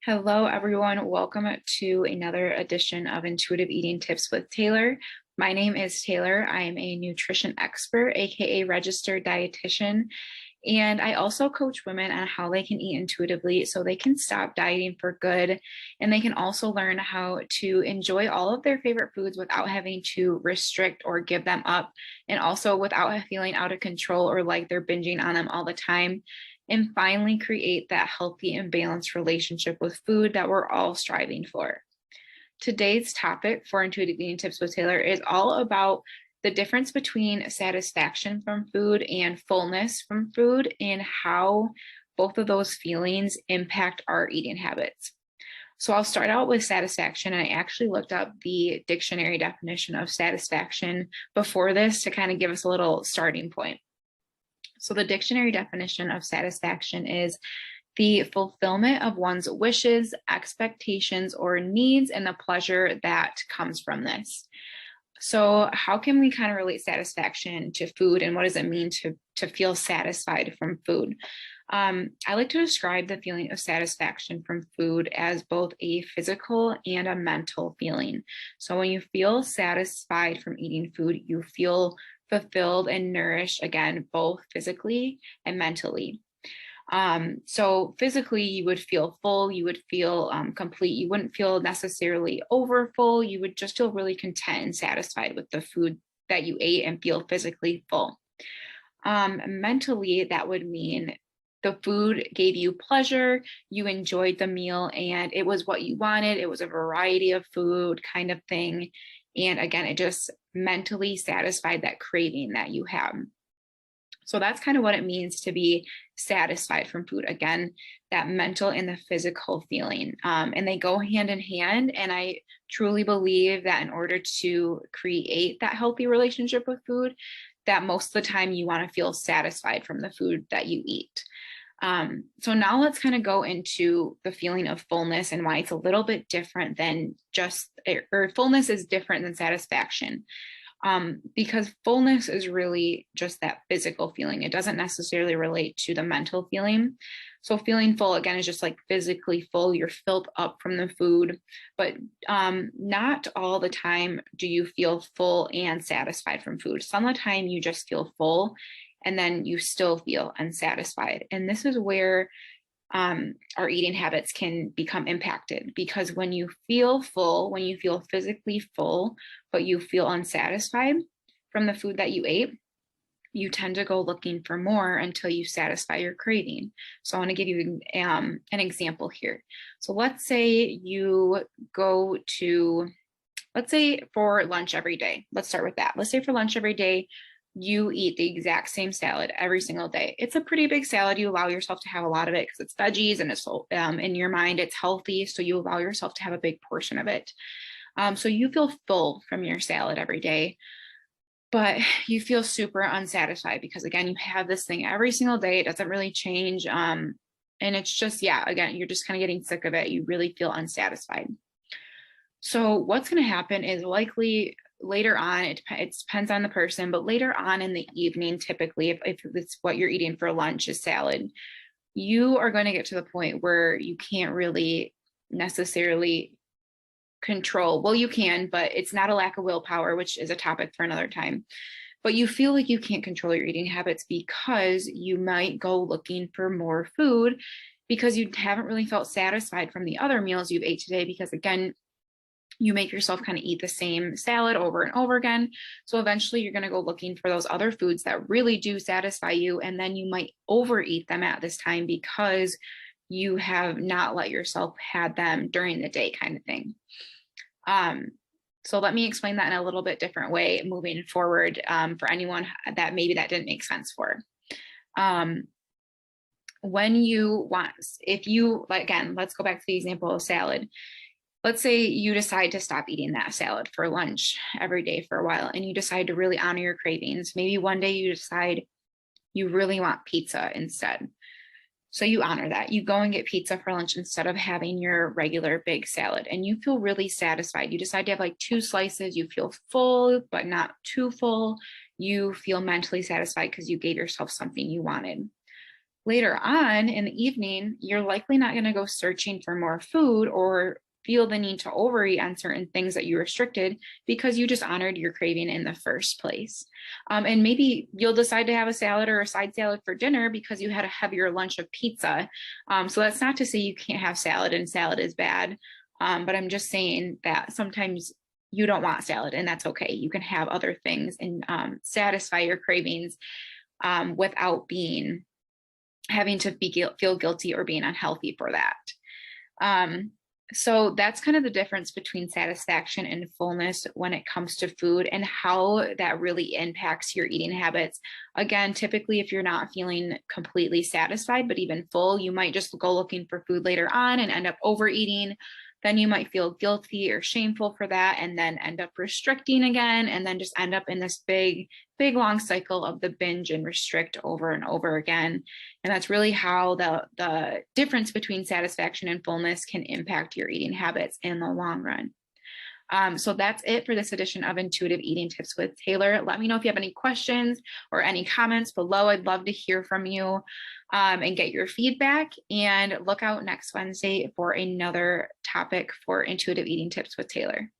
Hello, everyone. Welcome to another edition of Intuitive Eating Tips with Taylor. My name is Taylor. I am a nutrition expert, aka registered dietitian, and I also coach women on how they can eat intuitively so they can stop dieting for good, and they can also learn how to enjoy all of their favorite foods without having to restrict or give them up, and also without feeling out of control or like they're binging on them all the time, and finally create that healthy and balanced relationship with food that we're all striving for. Today's topic for Intuitive Eating Tips with Taylor is all about the difference between satisfaction from food and fullness from food, and how both of those feelings impact our eating habits. So I'll start out with satisfaction. I actually looked up the dictionary definition of satisfaction before this to kind of give us a little starting point. So the dictionary definition of satisfaction is the fulfillment of one's wishes, expectations, or needs, and the pleasure that comes from this. So how can we kind of relate satisfaction to food, and what does it mean to feel satisfied from food? I like to describe the feeling of satisfaction from food as both a physical and a mental feeling. So when you feel satisfied from eating food, you feel fulfilled and nourished, again, both physically and mentally. So physically, you would feel full, you would feel complete, you wouldn't feel necessarily over full, you would just feel really content and satisfied with the food that you ate and feel physically full. Mentally, that would mean the food gave you pleasure, you enjoyed the meal, and it was what you wanted. It was a variety of food kind of thing. And again, it just mentally satisfied that craving that you have. So that's kind of what it means to be satisfied from food. Again, that mental and the physical feeling. And they go hand in hand. And I truly believe that in order to create that healthy relationship with food, that most of the time you want to feel satisfied from the food that you eat. So now let's kind of go into the feeling of fullness and why it's a little bit different than or fullness is different than satisfaction. Because fullness is really just that physical feeling. It doesn't necessarily relate to the mental feeling. So feeling full, again, is just like physically full. You're filled up from the food, but not all the time do you feel full and satisfied from food. Some of the time you just feel full and then you still feel unsatisfied. And this is where our eating habits can become impacted, because when you feel full, when you feel physically full, but you feel unsatisfied from the food that you ate, you tend to go looking for more until you satisfy your craving. So I want to give you an example here. So let's say you go to, let's say for lunch every day. Let's start with that. Let's say for lunch every day, you eat the exact same salad every single day. It's a pretty big salad. You allow yourself to have a lot of it because it's veggies and it's in your mind, it's healthy. So you allow yourself to have a big portion of it. So you feel full from your salad every day, but you feel super unsatisfied because, again, you have this thing every single day. It doesn't really change. And it's just, yeah, again, you're just kind of getting sick of it. You really feel unsatisfied. So what's going to happen is likely later on, it depends on the person, but later on in the evening, typically, if it's what you're eating for lunch is salad, you are going to get to the point where you can't really necessarily control. Well, you can, but it's not a lack of willpower, which is a topic for another time. But you feel like you can't control your eating habits because you might go looking for more food because you haven't really felt satisfied from the other meals you've ate today, because, again, you make yourself kind of eat the same salad over and over again. So eventually you're going to go looking for those other foods that really do satisfy you. And then you might overeat them at this time because you have not let yourself have them during the day, kind of thing. So let me explain that in a little bit different way moving forward, for anyone that maybe that didn't make sense for. When you want, if you, again, let's go back to the example of salad. Let's say you decide to stop eating that salad for lunch every day for a while, and you decide to really honor your cravings. Maybe one day you decide you really want pizza instead. So you honor that. You go and get pizza for lunch instead of having your regular big salad, and you feel really satisfied. You decide to have like 2 slices. You feel full, but not too full. You feel mentally satisfied because you gave yourself something you wanted. later on in the evening, you're likely not going to go searching for more food or feel the need to overeat on certain things that you restricted because you just honored your craving in the first place. And maybe you'll decide to have a salad or a side salad for dinner because you had a heavier lunch of pizza. So that's not to say you can't have salad and salad is bad. But I'm just saying that sometimes you don't want salad and that's okay. You can have other things and satisfy your cravings without being having to feel guilty or being unhealthy for that. Um, so that's kind of the difference between satisfaction and fullness when it comes to food and how that really impacts your eating habits. Again, typically, if you're not feeling completely satisfied, but even full, you might just go looking for food later on and end up overeating. Then you might feel guilty or shameful for that and then end up restricting again and then just end up in this big long cycle of the binge and restrict over and over again. And that's really how the difference between satisfaction and fullness can impact your eating habits in the long run. So that's it for this edition of Intuitive Eating Tips with Taylor. Let me know if you have any questions or any comments below. I'd love to hear from you and get your feedback. And look out next Wednesday for another topic for Intuitive Eating Tips with Taylor.